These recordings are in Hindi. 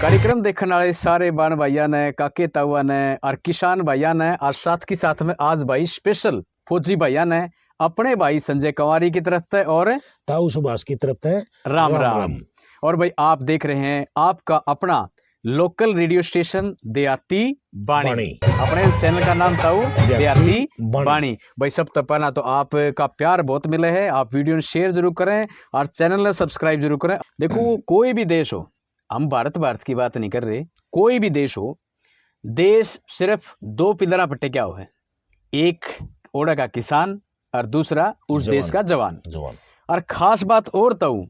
कार्यक्रम देखने वाले सारे बान भाइया ने, काके ताऊआ ने और किसान भाइया ने और साथ के साथ में आज भाई स्पेशल फौजी भाइया ने अपने भाई संजय कंवारी की तरफ से और ताऊ सुभाष की तरफ से राम राम। और भाई आप देख रहे हैं आपका अपना लोकल रेडियो स्टेशन देहाती बाणी। अपने चैनल का नाम ताऊ देहाती बाणी। भाई सब तो पहला तो आपका प्यार बहुत मिले है, आप वीडियो शेयर जरूर करें और चैनल सब्सक्राइब जरूर करें। देखो कोई भी देश हो, हम भारत की बात नहीं कर रहे, कोई भी देश हो, देश सिर्फ दो पिलरा पर टिका हुआ है, एक ओड़ा का किसान और दूसरा उस देश का जवान। और खास बात और तो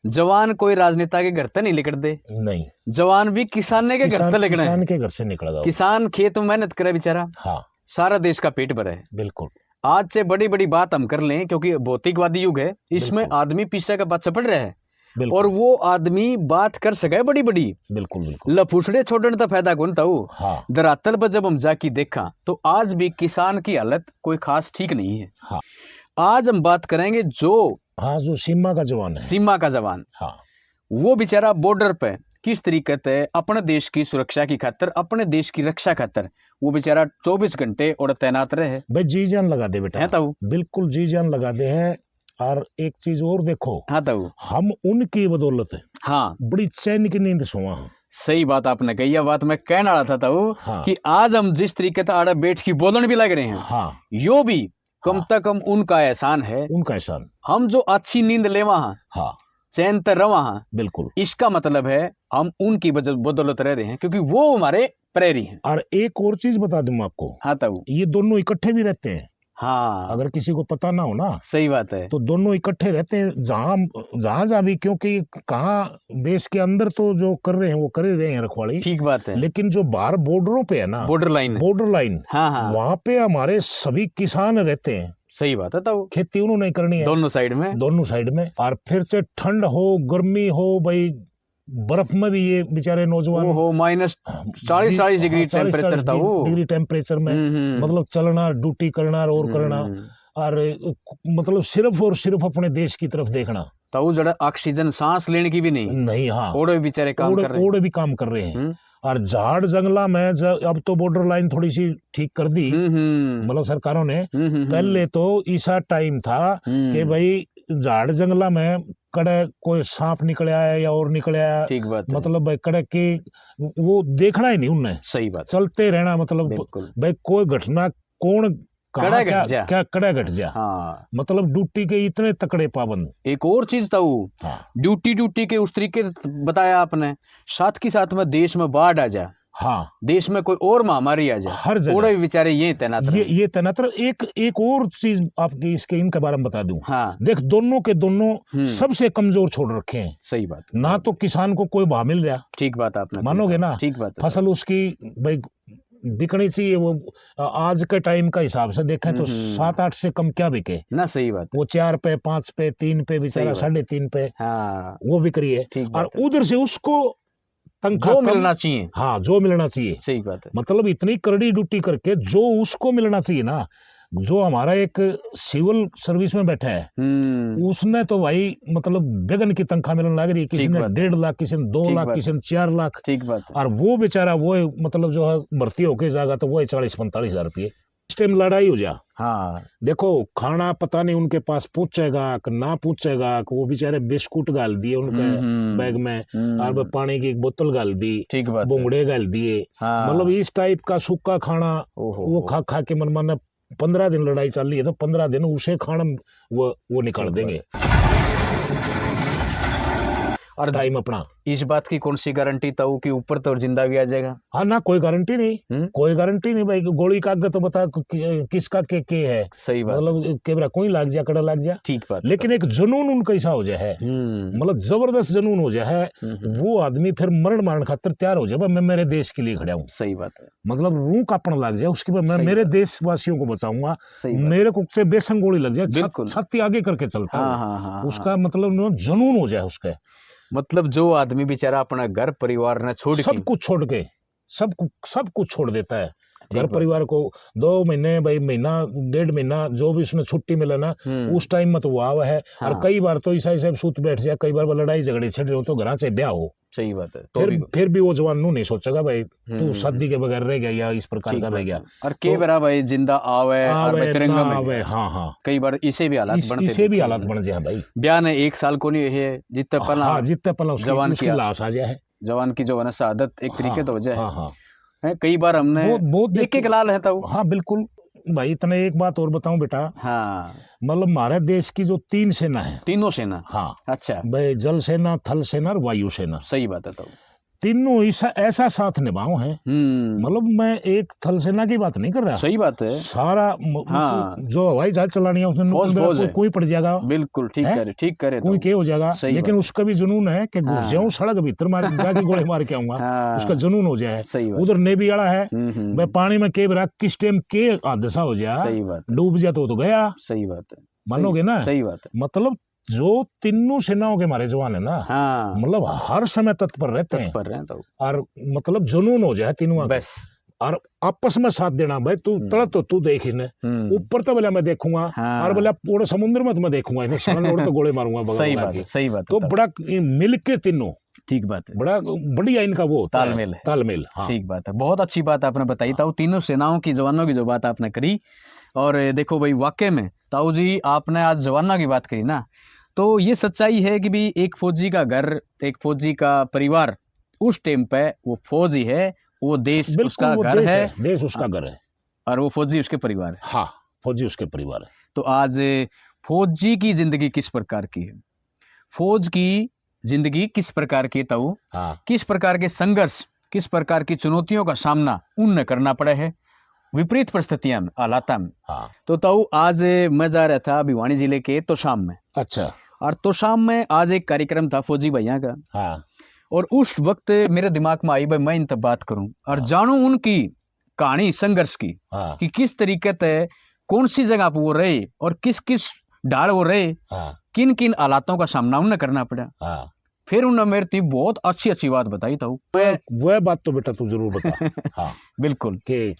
जवान कोई राजनेता के घर से नहीं निकल दे, नहीं, जवान भी किसान के घर से निकले, किसान के घर से निकला। किसान खेत में मेहनत करे बेचारा, हाँ, सारा देश का पेट भरे। बिल्कुल। आज से बड़ी बड़ी बात हम कर लें, क्योंकि भौतिकवादी युग है, इसमें आदमी पीछे का पीछे पड़ रहा है और वो आदमी बात कर सके बड़ी बड़ी। बिल्कुल बिल्कुल। लफुसड़े छोड़ने का फायदा कौन था वो, हाँ। धरातल पर जब हम जाके देखा तो आज भी किसान की हालत कोई खास ठीक नहीं है, हाँ। आज हम बात करेंगे जो सीमा का जवान है, सीमा का जवान, हाँ, वो बेचारा बॉर्डर पे किस तरीके से अपने देश की सुरक्षा की खातिर, अपने देश की रक्षा खातिर वो बेचारा 24 घंटे और तैनात रहे। भाई जी जान लगा दे बेटा, है तो बिल्कुल जी जान लगा दे है। और एक चीज और देखो, हाँ तो हम उनकी बदौलत, हाँ, बड़ी चैन की नींद सोआ। सही बात आपने कही, यह बात मैं कहने वाला था तो, हाँ, कि आज हम जिस तरीके से आड़े बैठ की बोलन भी लग रहे हैं, हाँ, यो भी कम से कम उनका एहसान है, उनका एहसान। हम जो अच्छी नींद लेवा, हाँ, चैन तर रवा, बिल्कुल, इसका मतलब है हम उनकी बदौलत रह रहे हैं, क्योंकि वो हमारे प्रेरी हैं। और एक और चीज बता दूं आपको, हाँ तो ये दोनों इकट्ठे भी रहते हैं, हाँ, अगर किसी को पता ना हो ना, सही बात है, तो दोनों इकट्ठे रहते हैं जहां भी, क्योंकि कहाँ देश के अंदर तो जो कर रहे हैं वो कर ही रहे हैं रखवाली, ठीक बात है, लेकिन जो बाहर बॉर्डरों पे है ना, बॉर्डर लाइन, हाँ हाँ, वहाँ पे हमारे सभी किसान रहते हैं। सही बात है, तो खेती उन्होंने करनी है दोनों साइड में। और फिर से ठंड हो गर्मी हो, भाई बर्फ में भी ये बेचारे नौजवान हो, -40 डिग्री टेम्परेचर था वो, डिग्री टेम्परेचर में मतलब चलना, ड्यूटी करना और करना, और मतलब सिर्फ और सिर्फ अपने देश की तरफ देखना। तो वो जरा ऑक्सीजन सांस लेने की भी नहीं, हाँ, ओड़े बेचारे काम कर रहे हैं। और झाड़ जंगला में अब तो बॉर्डर लाइन थोड़ी सी ठीक कर दी, मतलब सरकारों ने। पहले तो ऐसा टाइम था कि भाई झाड़ जंगला में कड़े कोई सांप निकल आया या और निकल आया, ठीक बात, मतलब भाई कड़े की वो देखना ही नहीं उनने, सही बात, चलते रहना, मतलब भाई कोई घटना कौन कड़ा घट जा, हाँ, मतलब ड्यूटी के इतने तकड़े पाबंद। एक और चीज था वो, हाँ, ड्यूटी के उस तरीके बताया आपने, साथ के साथ में देश में बाढ़ आ जा, हाँ, देश में कोई और महामारी आ जाए, हर जगह बेचारे ये तैनात एक और चीज आपकी इसके इनके बारे में बता दूं, हाँ, देख दोनों के दोनों सबसे कमजोर छोड़ रखे हैं। सही बात, ना तो किसान को कोई भाव मिल रहा, ठीक बात आपने मानोगे ना, ठीक बात, फसल उसकी भाई बिकनी चाहिए, वो आज के टाइम का हिसाब से देखें तो 7-8 से कम क्या बिके ना, सही बात, वो 4 पे 5 पे 3 पे बेचारा 3.5 पे, हाँ, वो बिक रही है। और उधर से उसको जो मिलना चाहिए, हाँ, जो मिलना चाहिए, सही बात है, मतलब इतनी करड़ी ड्यूटी करके जो उसको मिलना चाहिए ना, जो हमारा एक सिविल सर्विस में बैठा है, उसने तो भाई मतलब बेगन की तनख्वाह मिलने लग रही है, किसी ने 1.5 लाख, किसी ने 2 लाख, किसी ने 4 लाख, ठीक बात, और वो बेचारा वो मतलब जो है भर्ती होके जाएगा तो वो 40-45 हजार रुपये। इस टाइम लड़ाई हो जा, हाँ, देखो खाना पता नहीं उनके पास पूछेगा कि ना पूछेगा, कि वो बेचारे बिस्कुट गाल दिए उनके बैग में, और पानी की एक बोतल गाल दी, ठीक बात, बोंगड़े गाल दिए, मतलब इस टाइप का सूखा खाना वो खा खा के मन 15 दिन लड़ाई चल रही है, तो 15 दिन उसे खाना वो निकाल देंगे। और टाइम अपना, इस बात की कौन सी गारंटी था कि ऊपर तो जिंदा भी आ जाएगा, हाँ ना, कोई गारंटी नहीं, कोई गारंटी नहीं भाई, गोली का तो बता किसका के है, सही बात, मतलब केबरा कोई लाग जा, कड़ा लाग जा, ठीक बात, लेकिन एक जुनून उनका ऐसा हो जाए, मतलब जबरदस्त जुनून हो जाए, वो आदमी फिर मरण खातिर तैयार हो जाए, मैं मेरे देश के लिए खड़ा हूँ, सही बात है, मतलब रूह कांपने लग जाए उसके बाद, मैं मेरे देशवासियों को बचाऊंगा, मेरे को से बेसंग गोली लग जाए, छाती आगे करके चलता है, उसका मतलब जुनून हो जाए उसका, मतलब जो आदमी बेचारा अपना घर परिवार ने छोड़ सब कुछ छोड़ के सब कुछ छोड़ देता है, घर परिवार को 2 महीने भाई महीना 1.5 महीना जो भी उसने छुट्टी मिले ना उस टाइम में तो वो आवा है। हाँ। और कई बार तो ईसा ईसा सूत बैठ जाए, कई बार वो लड़ाई झगड़े छड़ हो तो घर से ब्याह हो, सही बात है, तो फिर भी वो जवान नू नहीं सोचेगा भाई तू शादी के बगैर रह गया या इस प्रकार का रह गया। और के बरा भाई जिंदा आवे और तिरंगा में आवे, हाँ हाँ कई बार इसे भी हालात बनते, इसे भी हालात बन जाए भाई। ब्याह ने 1 साल को नहीं है जितने पहला, हाँ जितने पहला जवान उसकी लाश आ जाए, जवान की जो है ना शहादत एक तरीके तो वजह हाँ हाँ है। कई बार हमने एक लाल है तो हाँ बिल्कुल भाई। इतने एक बात और बताऊं बेटा, हाँ मतलब हमारे देश की जो 3 सेना है, तीनों सेना, हाँ अच्छा भाई, जल सेना, थल सेना और वायु सेना, सही बात है, तो तीनों ऐसा साथ निभाओ है। मतलब मैं एक थल सेना की बात नहीं कर रहा, सही बात है, सारा हाँ। जो हवाई जहाज चलानी है उसमें कोई पड़ जाएगा, बिल्कुल ठीक करे कोई क्या हो जाएगा, लेकिन उसका भी जुनून है कि घुस जाऊं सड़क भीतर मार जाके गोले मार के आऊंगा, उसका जुनून हो जाए। उधर नेवी वाला है भाई, पानी में के बरा किस टाइम के हादसा हो जाए, डूब जाए तो गया, सही बात है, मानोगे ना, सही बात है। मतलब जो तीनों सेनाओं के हमारे जवान है ना, हाँ। मतलब हर समय तत्पर रहते हैं तो। और मतलब जुनून हो जाए तीनों बस, और आपस में साथ देना भाई, तू तड़प तो तू देख इन्हें, ऊपर तो बोला मैं देखूंगा, हाँ। और बोला पूरे समुद्र में तो मैं देखूंगा इन्हें, सामने तो गोले मारूंगा बगल, सही बात तो बड़ा मिल के तीनों, ठीक बात है, बड़ा बढ़िया इनका वो तालमेल है, तालमेल, हाँ। ठीक बात है, बहुत अच्छी बात आपने बताई ताऊ, तीनों सेनाओं की जवानों की जो बात आपने करी। और देखो भाई वाकई में ताऊ जी आपने आज जवानों की बात करी ना, तो ये सच्चाई है कि भी एक फौजी का घर, एक फौजी का परिवार उस टाइम पे वो फौजी है, वो देश उसका घर है, देश उसका घर है, और वो फौजी उसके परिवार है, हाँ फौजी उसके परिवार है। तो आज फौजी की जिंदगी किस प्रकार की है, फौज की जिंदगी किस प्रकार की ताऊ, हाँ। किस प्रकार के संघर्ष, किस प्रकार की चुनौतियों का सामना उन्हें करना पड़ा है विपरीत परिस्थितियां में, हालात में, हाँ। तो ताऊ आज मैं जा रहा था भिवानी जिले के तोशाम में, अच्छा, और तोशाम में आज एक कार्यक्रम था फौजी भैया का, हाँ। और उस वक्त मेरे दिमाग में आई भाई मैं इनसे बात करूं और जानूं उनकी कहानी संघर्ष की, हाँ। कि किस तरीके से कौन सी जगह पर वो रहे और किस किस ढाल वो रहे, हाँ। किन किन हालातों का सामना उन्हें करना पड़ा, हाँ। फिर उन्होंने मेरे बहुत अच्छी बात बताई था। वह बात तो बेटा तू जरूर बता। हाँ बिल्कुल, के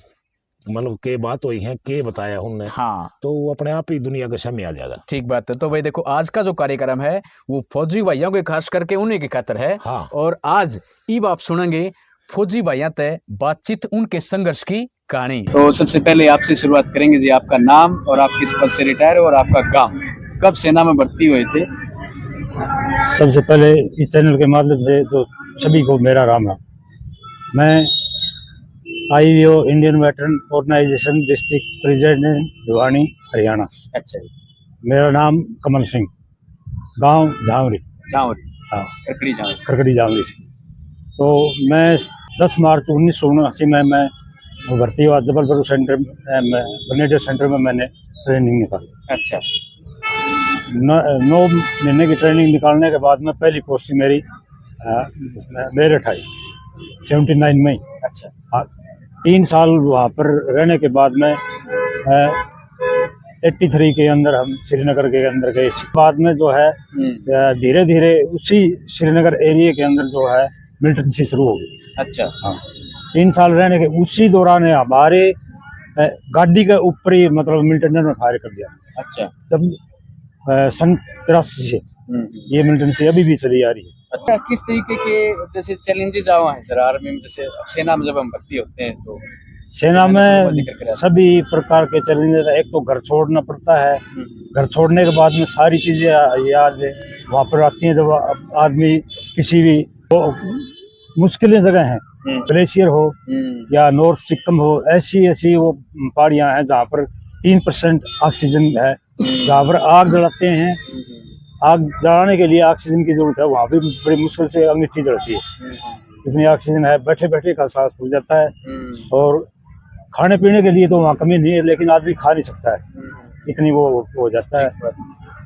मतलब के बात हुई है, के बताया उनने, हाँ, तो वो अपने आप ही दुनिया के सामने आ जाएगा। ठीक बात है। तो भाई देखो आज का जो कार्यक्रम है वो फौजी भाइयों के खास करके उन्हीं की खातिर है, हाँ। और आज ये आप सुनेंगे फौजी भाइयों तय बातचीत उनके संघर्ष की कहानी। तो सबसे पहले आपसे शुरुआत करेंगे जी, आपका नाम और आप किस पद से रिटायर और आपका गाँव, कब सेना में भर्ती हुए थे? सबसे पहले इस चैनल के माध्यम से तो सभी को मेरा राम राम। मैं IVO Indian veteran organisation district president Bhiwani Haryana. अच्छा, मेरा नाम कमल सिंह, गांव झांवरी, हाँ करकड़ी झांवरी से। तो मैं 10 मार्च 1979 में मैं भर्ती हुआ जबलपुर सेंटर ग्रेनेडियर सेंटर में मैंने ट्रेनिंग निकाली। अच्छा, 9 महीने की ट्रेनिंग निकालने के बाद में पहली पोस्टिंग मेरी मेरठ आई 79 में। अच्छा, हाँ, 3 साल वहाँ पर रहने के बाद में 83 के अंदर हम श्रीनगर के अंदर गए। इसके बाद में जो है धीरे धीरे उसी श्रीनगर एरिया के अंदर जो है मिलिटेंसी शुरू हो गई। अच्छा, हाँ, 3 साल रहने के उसी दौरान हमारे गाड़ी के ऊपर ही मतलब मिलिटेंट में फायर कर दिया। अच्छा, तब सन 83 से ये मिलिटेंसी अभी भी चली आ रही है। अच्छा, किस तरीके के जैसे चैलेंजेस आए हैं सर आर्मी में, जैसे सेना में जब हम भर्ती होते हैं तो सेना में सभी प्रकार के चैलेंजेस, एक तो घर छोड़ना पड़ता है, घर छोड़ने के बाद में सारी चीजें याद वहाँ पर आती हैं। जब आदमी किसी भी मुश्किलें जगह हैं, ग्लेशियर हो या नॉर्थ सिक्किम हो, ऐसी वो पहाड़ियाँ हैं जहाँ पर 3% ऑक्सीजन है, जहाँ पर आग जलाते हैं, आग जलाने के लिए ऑक्सीजन की जरूरत है, वहाँ भी बड़ी मुश्किल से अंगीठी जलती है, इतनी ऑक्सीजन है, बैठे बैठे का सांस फूल जाता है। और खाने पीने के लिए तो वहाँ कमी नहीं है, लेकिन आदमी खा नहीं सकता है, इतनी वो हो जाता है।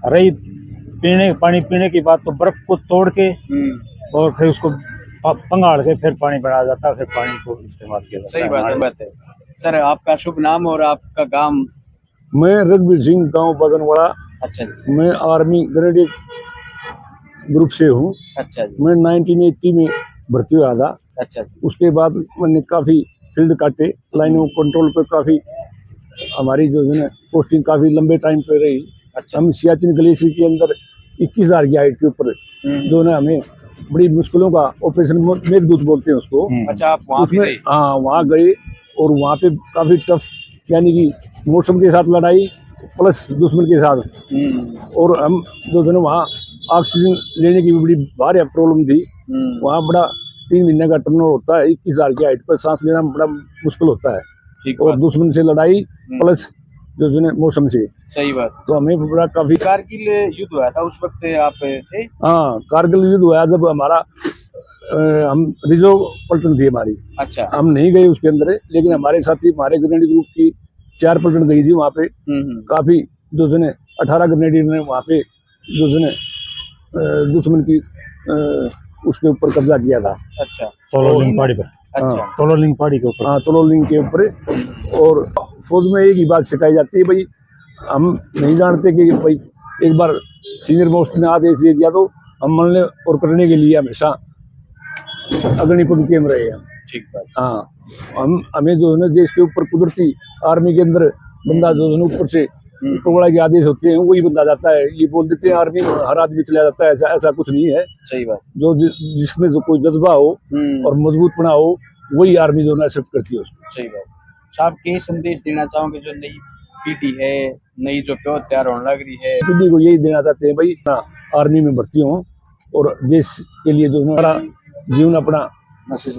रही पानी पीने की बात, तो बर्फ को तोड़ के और फिर उसको पंगाड़ के फिर पानी बनाया जाता है, फिर पानी को इस्तेमाल किया जाता है। सही बात है। सर आपका शुभ नाम और आपका गांव? मैं रघुवीर सिंह, गांव बगनवाड़ा। अच्छा, मैं आर्मी ग्रेनेडियर ग्रुप से हूँ। अच्छा, मैं 1980 में भर्ती हुआ था। अच्छा, उसके बाद मैंने काफी फील्ड काटे, लाइनों कंट्रोल पे काफी हमारी जो है ना पोस्टिंग काफी लंबे टाइम पे रही। अच्छा। हम सियाचिन ग्लेशियर के अंदर 21,000 की हाइट के ऊपर जो ना हमें बड़ी मुश्किलों का ऑपरेशन मेघदूत बोलते हैं उसको। अच्छा, आप वहाँ भी उसमें गए? हाँ वहाँ गए और वहाँ पे काफी टफ यानी कि मौसम के साथ लड़ाई प्लस दुश्मन के साथ। और हम जो है ना वहाँ ऑक्सीजन लेने की भी बड़ी भारी प्रॉब्लम थी। वहाँ बड़ा 3 महीने का टर्नओवर होता है, 21,000 की हाइट पर सांस लेना बड़ा मुश्किल होता है। ठीक और बात। दुश्मन से लड़ाई प्लस जो है ना मौसम से, सही बात। तो हमें बड़ा काफी। कारगिल युद्ध हुआ था उस वक्त आप थे? हाँ, कारगिल युद्ध हुआ जब हमारा हम रिजर्व पलटन थी हमारी। अच्छा। हम नहीं गए उसके अंदर, लेकिन हमारे साथी हमारे ग्रेनेड ग्रुप की 4 पलटन गई थी वहाँ पे। काफी जो है ना 18 ग्रेनेडियर ने वहाँ पे जो है ना दुश्मन की उसके ऊपर कब्जा किया था। अच्छा। तोलोलिंग पहाड़ी पर। अच्छा। तोलोलिंग पहाड़ी के ऊपर। हाँ, तोलोलिंग के ऊपर। और फौज में एक ही बात सिखाई जाती है भाई, हम नहीं जानते कि भाई एक बार सीनियर मोस्ट ने आदेश दे दिया तो हम मानने और करने के लिए हमेशा अग्नि पंक्ति में रहे हम। ठीक बात। हाँ, हमें जो है ना देश के ऊपर कुदरती आर्मी के अंदर बंदा जो है ना ऊपर से टुकड़ा के आदेश होते हैं वही बंदा जाता है। ये बोल देते हैं आर्मी में हर आदमी चला जाता है, ऐसा कुछ नहीं है। सही बात। जो जिसमें जो कोई जज्बा हो और मजबूतपना हो वही आर्मी जो है एक्सेप्ट करती है उसको। सही बात। साहब के संदेश देना चाहोगे जो नई पीढ़ी है, नई जो प्योर तैयार होने लग रही है? पीढ़ी को यही देना चाहते हैं भाई आर्मी में भर्ती हो और देश के लिए जो हमारा जीवन अपना नशे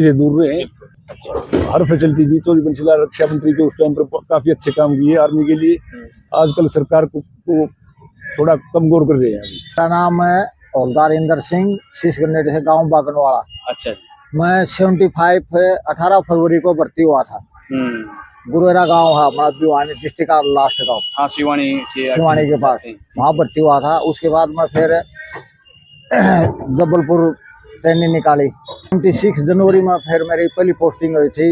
से दूर रहे। हर फैसिलिटी दी। तो पंचला रक्षा मंत्री जो उस टाइम पर काफी अच्छे काम किए आर्मी के लिए। आजकल सरकार को थोड़ा कम गौर कर रहे हैं। मेरा नाम है हौलदार इंदर सिंह, शीश ग्रेनेड से गांव बागनवाड़ा। अच्छा। मैं 75 18 फरवरी को भर्ती हुआ था। गुरुएरा गांव है हमारा, भिवानी डिस्ट्रिक्ट का लास्ट गांव। हाँ, शिवानी के पास वहाँ भर्ती हुआ था। उसके बाद मैं फिर जबलपुर ट्रेनिंग निकाली। 26 जनवरी में फिर मेरी पहली पोस्टिंग हुई थी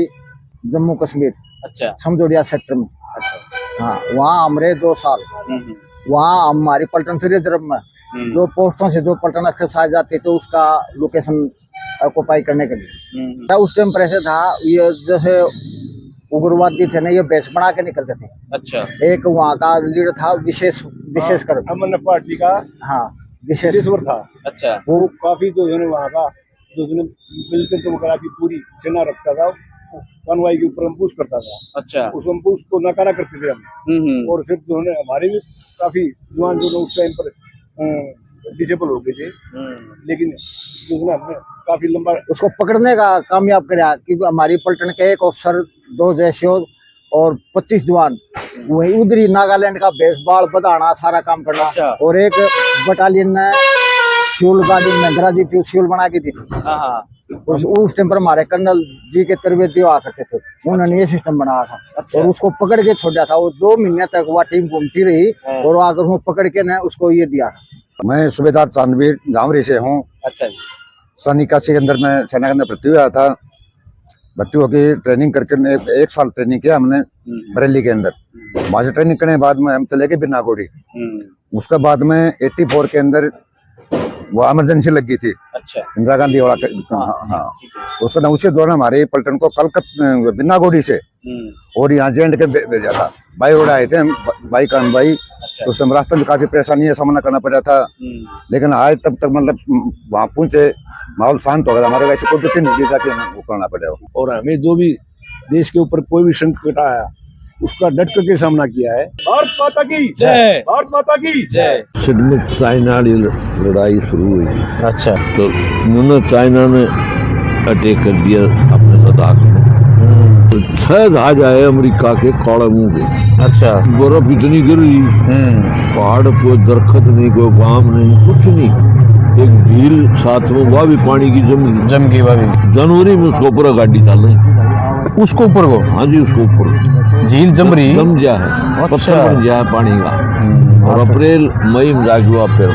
जम्मू कश्मीर। अच्छा। समझौड़िया सेक्टर में। अच्छा। हाँ, वहाँ हमारे 2 साल। वहाँ हमारी पलटन थी रिजर्व में। 2 पोस्टों से 2 पलटन एक्सरसाइज जाती तो उसका लोकेशन ऑक्युपाई करने के लिए। उस टाइम पर ऐसे था, ये जैसे उग्रवादी थे ना, ये बेस बना के निकलते थे। अच्छा। एक वहाँ का लीडर था विशेषकर अमन पार्टी का। हाँ, विशेषवर था। अच्छा। वो काफी जो है वहाँ का जो है मिलिटेंट वगैरह की पूरी सेना रखता था, कॉन्वॉय के ऊपर हम पुश करता था। अच्छा। उस हम पुश को नकारा करते थे हम। और फिर जो है हमारे भी काफी जवान जो उस टाइम पर डिसेबल हो गए थे, लेकिन जो है हमने काफी लंबा उसको पकड़ने का कामयाब कराया। क्योंकि हमारी पलटन के एक ऑफिसर, 2 जैसे और 25 जवान वही उधरी नागालैंड का बेस बाल बधाना सारा काम करना। अच्छा। और एक बटालियन ने फ्यूल गाड़ी महिंद्रा जी थी, फ्यूल बना के दी थी। उस टाइम पर हमारे कर्नल जी के तरबेती हुआ करते थे, उन्होंने ये सिस्टम बनाया था। अच्छा। और उसको पकड़ के छोड़ा था। वो 2 महीने तक वह टीम घूमती रही और आकर वो पकड़ के ने उसको ये दिया था। मैं सूबेदार चांदवीर झांवरी से हूँ। अच्छा। सन 81 के अंदर मैं सेना के अंदर भर्ती हुआ था। भर्ती होकर ट्रेनिंग करके 1 साल ट्रेनिंग किया हमने बरेली के अंदर। वहाँ से ट्रेनिंग करने के बाद में हम चले गए बिरनागोड़ी। उसके बाद में 84 के अंदर वो इमरजेंसी लग गई थी। अच्छा। इंदिरा गांधी वाला। हाँ। उसके ना उसी दौरान हमारे पलटन को कलकत्ता बिरनागोड़ी से और यहाँ जेंड के भेजा था। बाई रोड आए थे हम, बाई कान बाई। अच्छा। उस टाइम रास्ते में काफी परेशानी का सामना करना पड़ा था, लेकिन आज तब तक मतलब वहाँ पहुंचे माहौल शांत हो गया। हमारे वैसे कोई ड्यूटी नहीं दी जाके वो करना पड़ा। और हमें जो भी देश के ऊपर कोई भी संकट आया उसका डट करके सामना किया है। भारत माता की जय। भारत माता की जय। चाइना लड़ाई शुरू हुई। अच्छा। तो उन्होंने चाइना ने अटैक कर दिया अपने लद्दाख में। तो 6 जहाज आए अमेरिका के काले मुंह के। अच्छा। बर्फ इतनी गिर रही, पहाड़ कोई दरख्त नहीं, कोई बाम नहीं, कुछ नहीं। एक झील साथ में, वह भी पानी की जम गई। जनवरी में उसके ऊपर गाड़ी डाल रही, उसको ऊपर को। हाँ जी, उसको ऊपर झील जम रही, जम गया है। पत्थर बन गया है पानी का। और अप्रैल मई में जाके हुआ फिर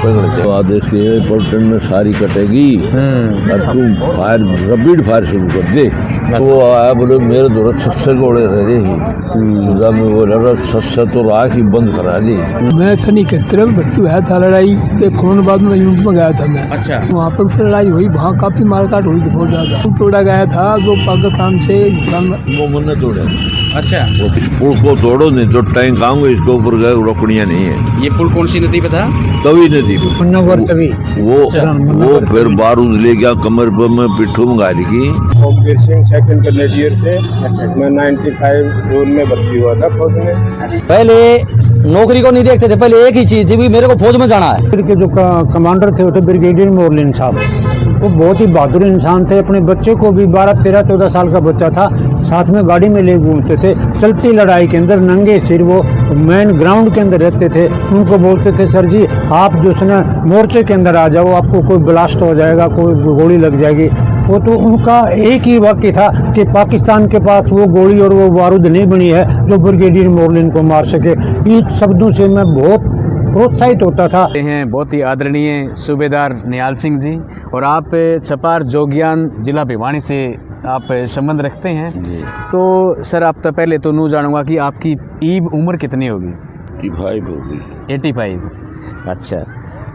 पकड़ते आदेश के पलटन में सारी कटेगी और तू फायर रबीड फायर शुरू कर दे। तो वो आया बोले मेरे दो 600 गोले रह रहे ही में वो लड़ा 600 तो राख ही बंद करा दी। मैं सनी के तरफ भर्ती हुआ था लड़ाई के फोन बाद में यूनिट में गया था मैं। अच्छा। वहाँ पर फिर लड़ाई हुई, वहाँ काफी मारकाट हुई बहुत ज्यादा। तोड़ा गया था जो पाकिस्तान से वो मन तोड़े। अच्छा। वो पुल को तोड़ो नहीं तो टैंक आऊंगे इसके ऊपर गए रोकड़ियाँ नहीं है। ये पुल कौन सी नदी पे था? तवी नदी पे। वो फिर बारूद ले गया कमर पर में पिट्ठू मंगा ली। ओमवीर सिंह सेकंड कैनेडियर से। अच्छा। मैं 95 जून में भर्ती हुआ था फौज में। पहले नौकरी को नहीं देखते थे, पहले एक ही चीज थी, मेरे को फौज में जाना है। फिर के जो कमांडर थे वो थे ब्रिगेडियर मोरलिन साहब। वो बहुत ही बहादुर इंसान थे। अपने बच्चे को भी 12, 13, 14 साल का बच्चा था, साथ में गाड़ी में ले घूमते थे। चलती लड़ाई के अंदर नंगे सिर वो मेन ग्राउंड के अंदर रहते थे। उनको बोलते थे सर जी आप जो है ना मोर्चे के अंदर आ जाओ, आपको कोई ब्लास्ट हो जाएगा, कोई गोली लग जाएगी। वो तो उनका एक ही वाक्य था कि पाकिस्तान के पास वो गोली और वो बारूद नहीं बनी है जो ब्रिगेडियर मोरलिन को मार सके। इन शब्दों से मैं बहुत प्रोत्साहित होता था। हैं बहुत ही आदरणीय सूबेदार निहाल सिंह जी, और आप छपार जोगियान जिला भिवानी से आप संबंध रखते हैं जी। तो सर आप तो पहले तो नू जानूंगा कि आपकी ईब उम्र कितनी होगी? 85 होगी। 85। अच्छा।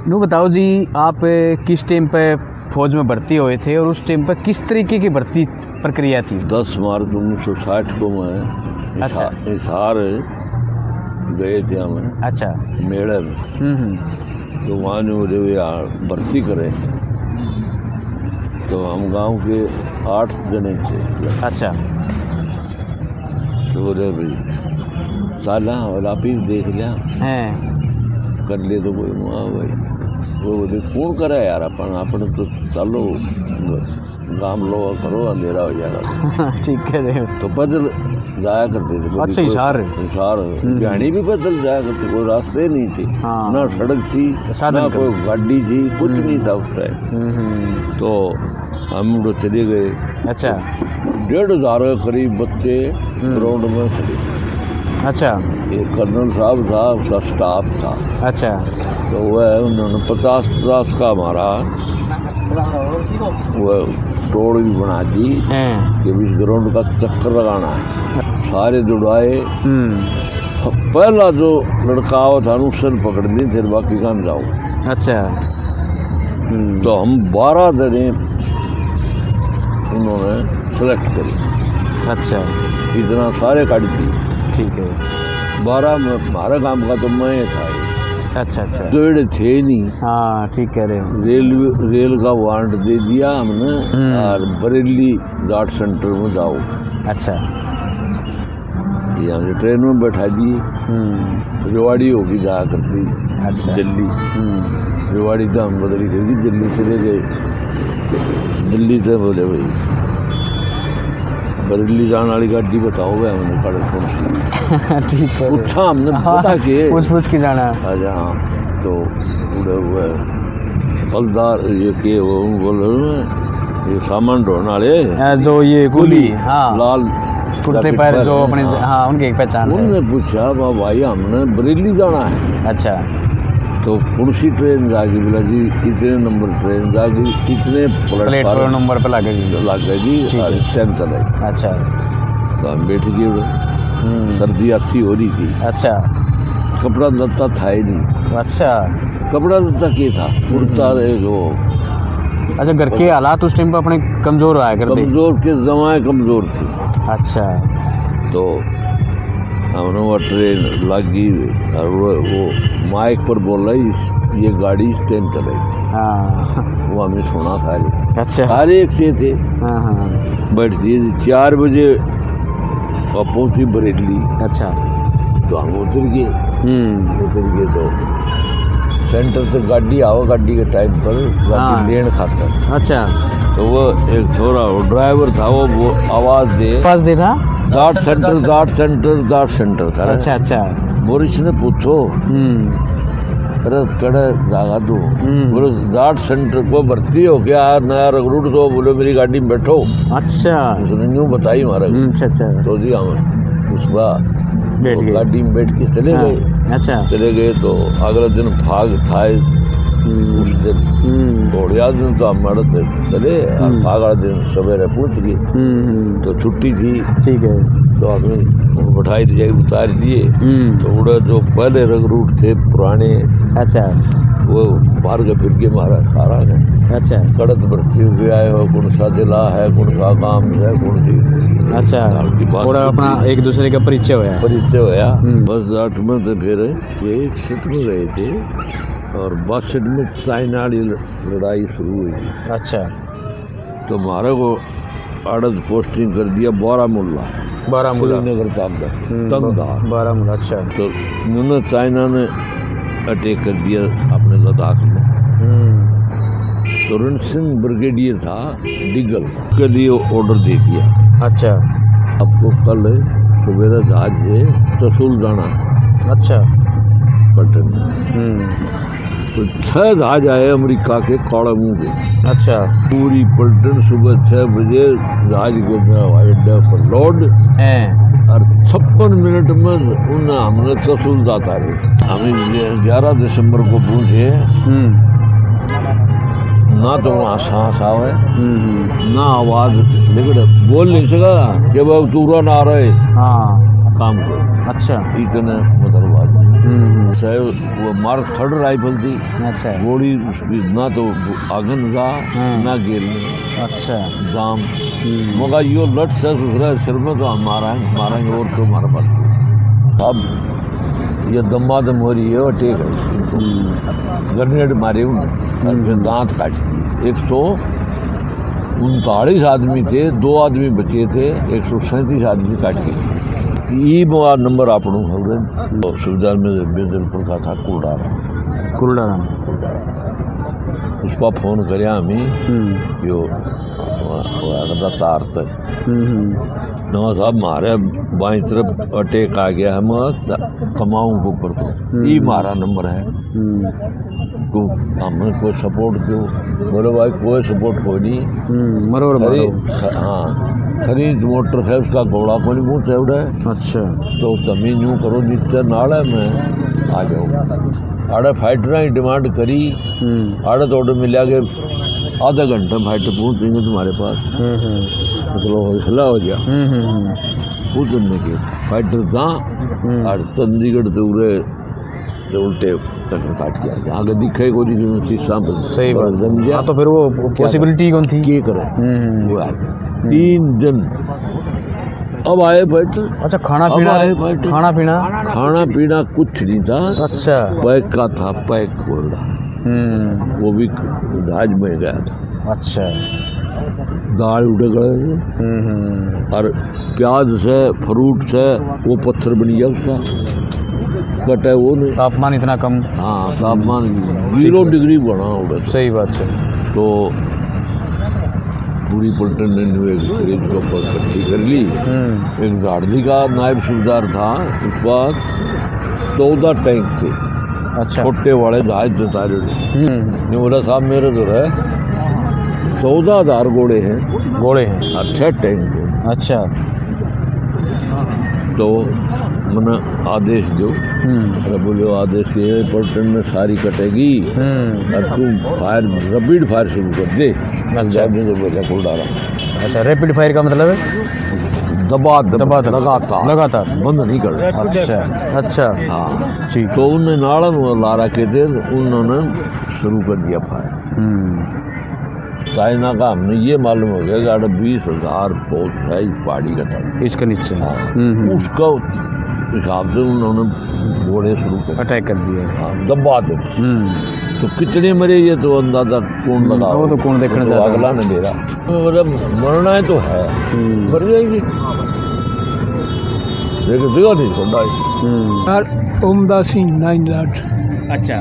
नू बताओ जी आप किस टाइम पे फौज में भर्ती हुए थे और उस टाइम पर किस तरीके की भर्ती प्रक्रिया थी? 10 मार्च 1960 को मैं अच्छा। हिसार गए थे हम। अच्छा। मेले में। तो वहाँ ने मुझे भर्ती करे तो हम गांव के 8 जने थे। अच्छा। तो बोले भाई साला और आप ही देख लिया कर ले तो कोई भाई वो बोले कौन करा यार अपन तो चलो काम लो करो अंधेरा हो जाएगा। ठीक है। तो पैदल जाया करते थे। अच्छा। इशार गाड़ी भी पैदल जाया करते, कोई रास्ते नहीं थे। हाँ। ना सड़क थी ना कोई गाड़ी थी, कुछ नहीं था उस टाइम। तो हम लोग चले गए। अच्छा। 1,500 के करीब बच्चे ग्राउंड में खड़े। अच्छा। एक कर्नल साहब था, उसका स्टाफ था। अच्छा। तो वह उन्होंने 50 का मारा, वह तोड़ भी बना दी कि इस ग्राउंड का चक्कर लगाना है। सारे जुड़ाए। पहला जो लड़का था उससे पकड़ दी, फिर बाकी काम जाओ। अच्छा। तो हम 12 जने उन्होंने सेलेक्ट करी। अच्छा। इतना सारे काटी थी। ठीक है। 12 में हमारा काम का तो मैं था। अच्छा। अच्छा। जोड़े थे नहीं। हाँ ठीक कह रहे हो। रेल का वारंट दे दिया हमने और बरेली घाट सेंटर में जाओ। अच्छा। यहाँ से ट्रेन में बैठा दिए। रेवाड़ी होगी जाया करती। अच्छा। दिल्ली। रेवाड़ी तो हम बदली थी, दिल्ली चले गए। दिल्ली से बोले भाई बरेली जाने वाली गाड़ी बताओ भाई, हमने कड़े कौन सी। ठीक है। पूछा हमने पता कि पूछ के जाना। अच्छा। तो उड़े हुए फलदार ये के वो बोले ये सामान ढोने वाले जो ये गोली। हाँ। लाल कुर्ते पैर जो अपने। हाँ उनकी एक पहचान। उन्होंने पूछा भाई हमने बरेली जाना है। अच्छा। तो कौन सी ट्रेन जाएगी? बोला जी इतने नंबर ट्रेन जाएगी, इतने प्लेटफॉर्म नंबर पर लगेगी और इस टाइम चलेगी। अच्छा। तो हम बैठ गए। सर्दी अच्छी हो रही थी। अच्छा। कपड़ा लत्ता था ही नहीं। अच्छा। कपड़ा लत्ता क्या था? कुर्ता वो। अच्छा। घर के हालात उस टाइम पर अपने कमजोर आया करते? कमजोर के जमाए कमजोर थी। अच्छा। तो हमने वो ट्रेन लगी और वो माइक पर बोल रही ये गाड़ी इस टाइम चलेगी। हाँ। वो हमें सुना सारे। अच्छा। सारे एक से थे। हाँ। बैठ दिए। 4 बजे पहुंची बरेली। अच्छा। तो हम उतर गए। तो सेंटर से गाड़ी आओ, गाड़ी के टाइम पर गाड़ी लेन खातर। अच्छा। तो वो एक छोरा वो ड्राइवर था, वो आवाज दे था घाट सेंटर कर। अच्छा। अच्छा। बोरिश ने पूछो अरे कड़े जागा तू? बोले घाट सेंटर को भर्ती हो गया नया रिक्रूट, तो बोले मेरी गाड़ी में बैठो। अच्छा। उसने यूँ बताई हमारा। अच्छा। तो जी हम उसका गाड़ी में बैठ के चले गए। अच्छा। चले गए तो अगले दिन भाग था उस दिन घोड़िया दिन तो हम मरद चले और अगला दिन सवेरे पहुंच गए तो छुट्टी थी। ठीक है। तो हमें बैठाई जाए उतार दिए तो उड़े जो पहले रूट थे पुराने, अच्छा, वो मार के फिर के मारा सारा ने। अच्छा, कड़त भर्ती हुए आए हो, कौन सा जिला है, कौन सा काम है, कौन सी। अच्छा, थोड़ा अपना एक दूसरे का परिचय होया। बस 8 में तो फिर ये एक सेट में गए थे और बस सेट में चाइना वाली लड़ाई शुरू हुई। अच्छा, तो हमारे को आड़त पोस्टिंग कर दिया बारामूला श्रीनगर तंगधार बारामूला। अच्छा, तो उन्होंने चाइना ने अटैक कर दिया अपने लद्दाख में। तो रण सिंह ब्रिगेडियर था डिगल के लिए ऑर्डर दे दिया। अच्छा, आपको कल सवेरे जहाज है चसूल जाना। अच्छा, पटन में तो 6 जहाज आए अमेरिका के काला मुंह के। अच्छा, पूरी पलटन सुबह 6 बजे जहाज को हवाई अड्डे पर लोड और 56 मिनट में उन्हें हमने चसूल जाता रहे। हमें 11 दिसंबर को पहुंचे, ना तो वहाँ सांस आवे ना आवाज, लेकिन बोल नहीं सका कि भाई तुरंत आ रहे। हाँ, काम को। अच्छा, इतने मतलब आदमी वो मार 3rd राइफल थी। अच्छा, गोली उसकी ना तो आगन जा ना गिरने। अच्छा, जाम मगर यो लट से दूसरा सिर में तो हम मारेंगे और तो मार पाते। अब ये दमादम हो रही है, ठीक है, ग्रेनेड मारे उन्हें, फिर दांत काट दिए। 139 आदमी थे, 2 आदमी बचे थे, 137 आदमी काट के। ये नंबर आपनों सुविधा में बेदलपुर का था कुलडारा। उसका फोन करया हमें यो तार तक नवा साहब मारे बाई तरफ अटैक आ गया, हम कमाऊं के ऊपर तो ये हमारा नंबर है, तो हमें कोई सपोर्ट दो। बोले भाई कोई सपोर्ट कोई नहीं। हाँ, खरीद मोटर है उसका घोड़ा को नहीं मुँह चौड़ा है। अच्छा, तो जमीन यूँ करो नीचे नाड़ है, मैं आ जाऊँ। आड़े फाइटर ही डिमांड करी, आड़े तो ऑर्डर मिला के आधा घंटा फाइटर पहुँचेंगे तुम्हारे पास, मतलब हौसला हो गया। उतरने के फाइटर था और चंडीगढ़ से उड़े उल्टे चक्कर काट के आ गया, आगे दिखे को नहीं शीशा पर। सही बात, समझा। तो फिर वो पॉसिबिलिटी कौन थी क्या करे, वो आ गया। 3 दिन अब आए फाइटर। अच्छा, खाना पीना कुछ नहीं था। अच्छा, पैक का था, पैक खोल रहा, वो भी जहाज में गया था। अच्छा, दाल उड़ गए और प्याज से फ्रूट से वो पत्थर बन गया उसका कटा, वो नहीं। तापमान इतना कम। हाँ, तापमान 0 डिग्री बना उड़ा। सही बात है। तो पूरी पलटन ने फ्रिज को इकट्ठी कर ली। एक झाड़ली का नायब सूबेदार था, उस बाद 14 टैंक थे। अच्छा, छोटे वाले जहाज थे सारे। ने बोला साहब मेरे तो है 14,000 घोड़े हैं और 6 टैंक हैं। अच्छा, तो मैंने आदेश दो। अरे बोलो आदेश के पलटन में सारी कटेगी और तुम फायर रैपिड फायर शुरू कर दे। अच्छा, तो बोला खोल डाला। अच्छा, रैपिड फायर का मतलब है दबा लगातार बंद नहीं कर रहा। अच्छा, हाँ ठीक। तो उन्हें नाड़न ला रखे थे, उन्होंने शुरू कर दिया फायर। चाइना का हमने ये मालूम हो गया कि 20,000 फौज है इस पहाड़ी का था, इसके नीचे। हाँ, उसका हिसाब से उन्होंने घोड़े शुरू कर अटैक कर दिया। हाँ, दबा दे। तो कितने मरे ये तो अंदाजा कौन लगा, वो तो कौन देखना चाहता, अगला ने मेरा मतलब मरना है तो है, मर जाएगी, लेकिन दिखा नहीं छोड़ा। ओमदा सिंह 9 लाट। अच्छा,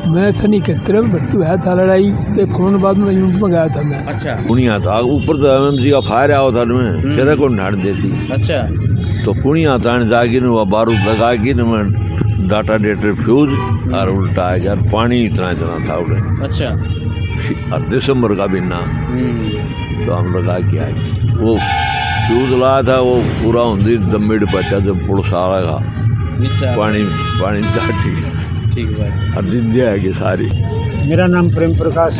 मैं सनी के तरफ भर्ती हुआ था लड़ाई के फोन बाद में यूनिट में गया था मैं। अच्छा, कुनिया था ऊपर तो एमएमसी का फायर आया था में सिर को ढाड़ देती। अच्छा, तो कुनिया था जाके न बारूद लगा के न मैं डाटा डेटर फ्यूज और उल्टा आ गया, पानी इतना था उड़े। अच्छा, और दिसंबर का बिना तो हम लगा के आए, वो फ्यूज लाया था, वो पूरा होंगी दमिड़ बचा जब पुलिस आ रहा पानी चाटी। ठीक है। और जिंदे है कि सारी। मेरा नाम प्रेम प्रकाश,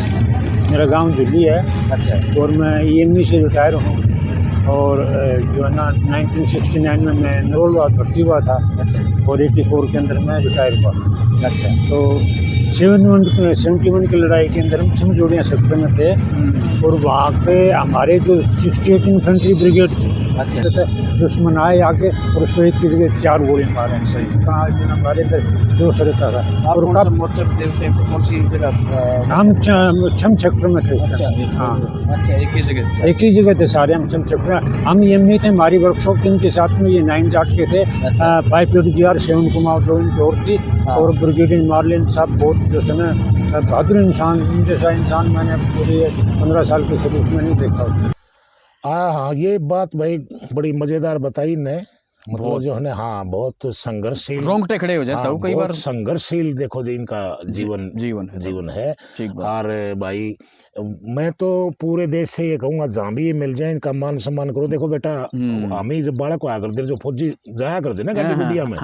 मेरा गांव दिल्ली है। अच्छा। और मैं EME से रिटायर हूँ। और जो है ना 1969 में मैं नरोलवाद भर्ती हुआ था। अच्छा। और 84 के अंदर मैं रिटायर हुआ। अच्छा। तो 71 की लड़ाई के अंदर हम समझौड़िया सेक्टर में थे। और वहाँ पे हमारे जो 68 इन्फेंट्री ब्रिगेड थी। अच्छा। दुश्मन आए आके और उस पर एक की जगह 4 गोली मारे। सही। कहाँ हमारे अंदर जोश रहता था। और कौन सी जगह? हम छम सेक्टर में थे। अच्छा। हाँ। अच्छा, एक ही जगह? एक ही जगह थे सारे, हम छम सेक्टर। हम EME थे, हमारी वर्कशॉप टीम के साथ में ये 9 जाट के थे। 5 सेवन कुमार तो इनकी और थी। और ब्रिगेडियर मार्लिन साहब बहुत जो है ना बहादुर इंसान, जैसा इंसान मैंने पूरी 15 साल की सर्विस में नहीं देखा। हाँ, ये बात भाई बड़ी मजेदार बताई ने, मतलब जो है ना, हाँ, बहुत संघर्षशील, रोंगटे खड़े हो जाता हूँ कई बार। संघर्षशील देखो जी इनका जीवन है। और भाई मैं तो पूरे देश से ये कहूँगा, जहाँ भी ये मिल जाए इनका मान सम्मान करो। देखो बेटा, हम ही जब बालक होया करते, जो फौजी जाया करते ना गाड़ी गुडिया में,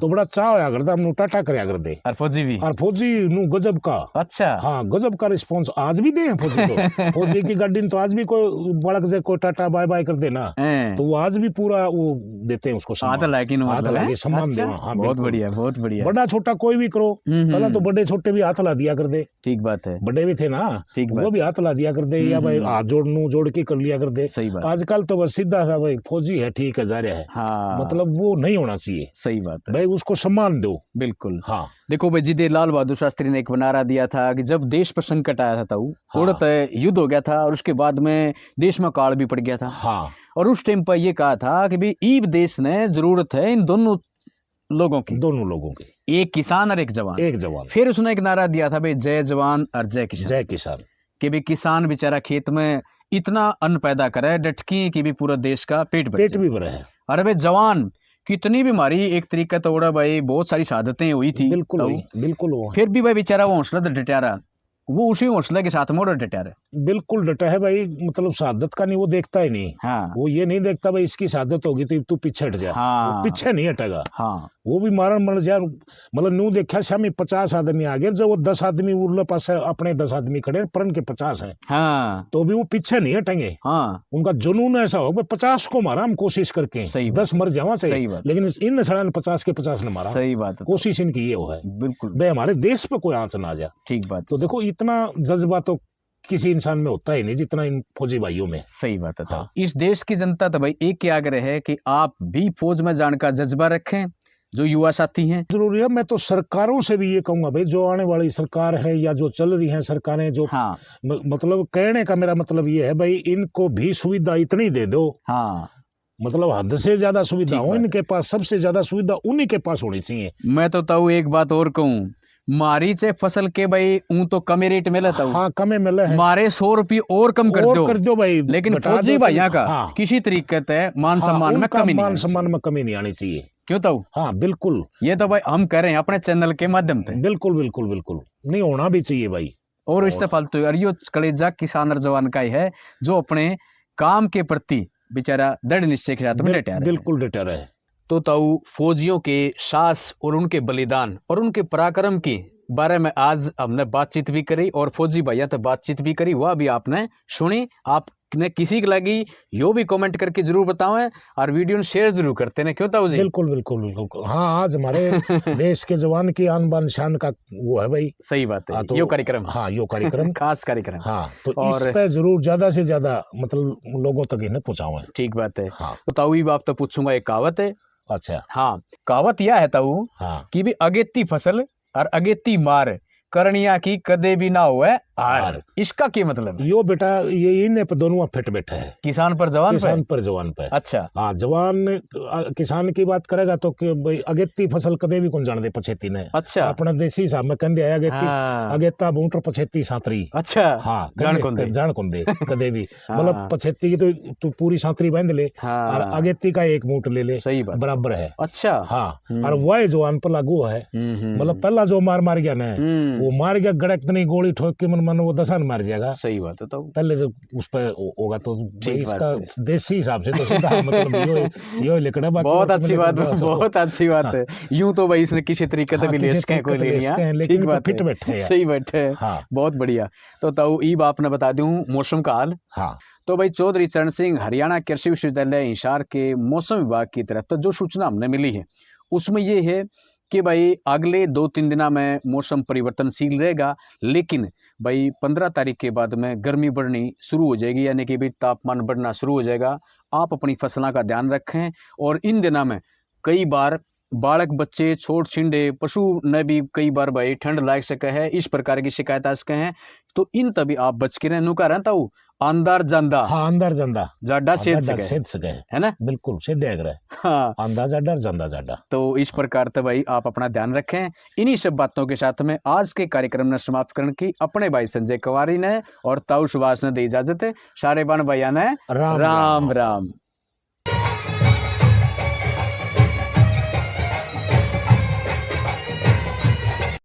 तो बड़ा चाह होया करता, हम टाटा करया करते। और फौजी नु गजब का। अच्छा। हाँ, गजब का रिस्पॉन्स आज भी दे फौजी तो। फौजी की गाड़ी तो आज भी कोई बालक से कोई टाटा बाय बाय कर देना, तो वो आज भी पूरा वो देते हैं उसको सम्मान दे। हाँ, बहुत बढ़िया, बहुत बढ़िया। बड़ा छोटा कोई भी करो, पहले तो बड़े छोटे भी हाथ ला दिया कर दे। ठीक बात है। बड़े भी थे ना, वो भी हाथ ला दिया कर दे, या भाई हाथ जोड़ के कर लिया कर दे। सही बात। आजकल तो बस सीधा सा भाई फौजी है, ठीक है, जा रहा है। हाँ। मतलब वो नहीं होना चाहिए। सही बात है भाई, उसको सम्मान दो। बिल्कुल। हाँ, देखो भाई, जिदे लाल बहादुर शास्त्री ने एक नारा दिया था कि जब देश पर संकट आया था उड़त युद्ध हो गया था, और उसके बाद में देश में काल भी पड़ गया था। हाँ। और उस टाइम पर ये कहा था कि भाई ईब देश ने जरूरत है इन दोनों लोगों की, एक किसान और एक जवान। फिर उसने एक नारा दिया था भाई, जय जवान और जय किसान। कि भी किसान बेचारा खेत में इतना अन्न पैदा करे डटकी कि भी पूरा देश का पेट भी भरे है। और भाई जवान कितनी भी हमारी एक तरीका तो उड़ा भाई बहुत सारी शहादतें हुई थी। बिल्कुल। फिर भी भाई बेचारा वो हौसला डटा रहा, वो उसी हौसले के साथ मोड़ डटा है। बिल्कुल डटा है भाई, मतलब शहादत का नहीं वो देखता ही नहीं। हाँ। वो ये नहीं देखता भाई इसकी शहादत होगी तो तू पीछे हट जा। हाँ। वो पीछे नहीं हटेगा। हाँ। वो भी मारन मर जा, मतलब न्यू देखा शामी 50 आदमी आ गए, जब वो 10 आदमी उरले पास अपने 10 आदमी खड़े परन के 50 है। हाँ। तो भी वो पीछे नहीं हटेंगे। हाँ। उनका जुनून ऐसा हो 50 को मारा हम कोशिश करके, 10 मर जावा चाहिए, लेकिन इन नशा ने 50 के 50 ने मारा। सही बात है। कोशिश इनकी ये है। बिल्कुल भाई, हमारे देश पे कोई आंच ना आ जा। ठीक बात। तो देखो, इतना जज्बा तो किसी इंसान में होता ही नहीं जितना इन फौजी भाइयों में। सही बात है। हाँ। इस देश की जनता तो भाई एक ही आग्रह है कि आप भी फौज में जाने का जज्बा रखें, जो युवा साथी हैं। जरूरी है। मैं तो सरकारों से भी ये कहूंगा भाई, जो आने वाली सरकार है या जो चल रही हैं सरकारें, जो हाँ। मतलब कहने का मेरा मतलब ये है भाई, इनको भी सुविधा इतनी दे दो। हाँ। मतलब हद से ज्यादा सुविधा हो इनके पास, सबसे ज्यादा सुविधा उन्हीं के पास होनी चाहिए। मैं तो ताऊ एक बात और कहूँ, मारी से फसल के भाई तो कमे रेट मिले था। हाँ, कमे मिले है। मारे 100 रुपये और कम कर दो भाई, लेकिन फौजी भाइयों का किसी तरीके से मान सम्मान में कमी नहीं आनी चाहिए। क्यों ताऊ? हाँ, बिल्कुल। ये तो भाई हम कह रहे हैं अपने चैनल के माध्यम से। बिल्कुल नहीं होना भी चाहिए भाई। और इस फालतू अरियो कलेजा किसान और जवान का ही है, जो अपने काम के प्रति बेचारा दृढ़ निश्चय के साथ में डटा है। बिल्कुल डटा रहे। तो ताऊ, फौजियों के साहस और उनके बलिदान और उनके पराक्रम के बारे में आज हमने बातचीत भी करी, और फौजी भैया तो बातचीत भी करी, वह भी आपने सुनी। आपने किसी की लगी यो भी कमेंट करके जरूर बताओ, और वीडियो शेयर जरूर करते हैं। क्यों ताऊ जी? बिल्कुल। हाँ, आज हमारे देश के जवान की आन बान शान का वो है भाई। सही बात है। यो कार्यक्रम। हाँ, यो कार्यक्रम खास कार्यक्रम। हाँ, तो इस पे जरूर ज्यादा से ज्यादा मतलब लोगों तक इन्हें पहुंचाओ। ठीक बात है। हाँ। तो ताऊ, ये बात तो पूछूंगा, एक कहावत है। अच्छा। हाँ, कहावत यह है ताऊ, कि भी अगेती फसल और अगेती मार करनिया की कदे भी ना हुए हार। इसका क्या मतलब है? यो बेटा, ये इन पे दोनों फिट बैठा है, किसान पर जवान पे। अच्छा। हाँ, जवान किसान की बात करेगा तो कि भाई अगेती फसल कदे भी कौन जान दे पछेती ने। अच्छा। अपना देसी हिसाब में कहते हैं अगेता बूंटर पछेती सांतरी। अच्छा। हाँ, जान कौन दे कदे भी। मतलब पछेती की तो तू पूरी सांतरी बांध ले, और अगेती का एक बूंट ले ले, सही बात, बराबर है। अच्छा। हाँ, और वह जवान पर लागू है। मतलब पहला जो मार गया ना, वो मार गया, गड़क नहीं गोली ठोक के मन मन वो दसन मार जाएगा। सही बात है। तो पहले जब उस पर होगा तो भाई इसका देसी हिसाब से तो सीधा मतलब यो लिखना। बहुत अच्छी बात है, बहुत अच्छी बात है। यूं तो भाई इसने किसी तरीके से भी ले सके कोई ले लिया, ठीक बात फिट बैठे सही बैठे। बहुत बढ़िया। तो ईब आपने बता दूं मौसम का हाल। हाँ, तो भाई चौधरी चरण सिंह हरियाणा कृषि विश्वविद्यालय हिसार के मौसम विभाग की तरफ तो जो सूचना हमने मिली है उसमें ये है कि भाई अगले 2-3 दिनों में मौसम परिवर्तनशील रहेगा, लेकिन भाई 15 तारीख के बाद में गर्मी बढ़नी शुरू हो जाएगी, यानी कि भी तापमान बढ़ना शुरू हो जाएगा। आप अपनी फसलों का ध्यान रखें। और इन दिनों में कई बार बालक बच्चे छोट छिंडे पशु ने भी कई बार भाई ठंड लाग सके है, इस प्रकार की शिकायत आ सके हैं। तो इन तभी आप बच के रहने का रहता हूँ। अंदर जंदा, हाँ अंदर जंदा जाडा सेद सके है ना, बिल्कुल सीधे अगर हाँ अंदाजा डर जंदा जाडा। तो इस प्रकार तो भाई आप अपना ध्यान रखें। इन्हीं सब बातों के साथ में आज के कार्यक्रम ने समाप्त करने की अपने भाई संजय कुमारी ने और ताऊ सुभाष ने दी इजाजत है। सारे बन भैया ने राम राम।